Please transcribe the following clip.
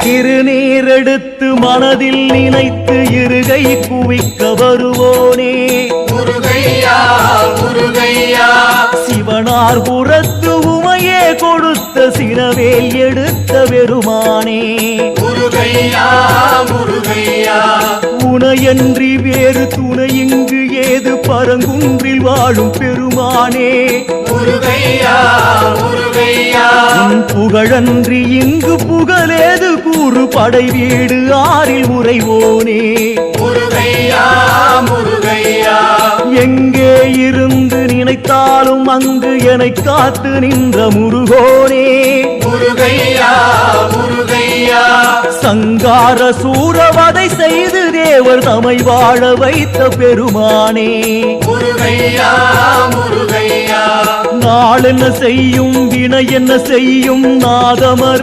திருநீரெடுத்து மனதில் நினைத்து இருகை குவிக்க வருவோனே முருகையா முருகையா சிவனார் புறத்து உமையே கொடுத்த சினவேல் எடுத்த பெருமானே முருகையா முருகையா உனையன்றி வேறு துணை இங்கு ஏது பரங்குன்றில் வாழும் பெருமானே முருகையா முருகையா உன் புகழன்றி இங்கு புகழேது கூறு படை வீடு ஆறில் உறைவோனே முருகையா முருகையா எங்கே இருந்து நினைத்தாலும் அங்கு என்னை காத்து நின்ற முருகோனே முருகையா முருகையா சங்கார சூரவதை செய்து தேவர் தமை வாழ வைத்த பெருமானே முருகையா முருகையா நாள் என்ன செய்யும் வினை என்ன செய்யும் நாதமர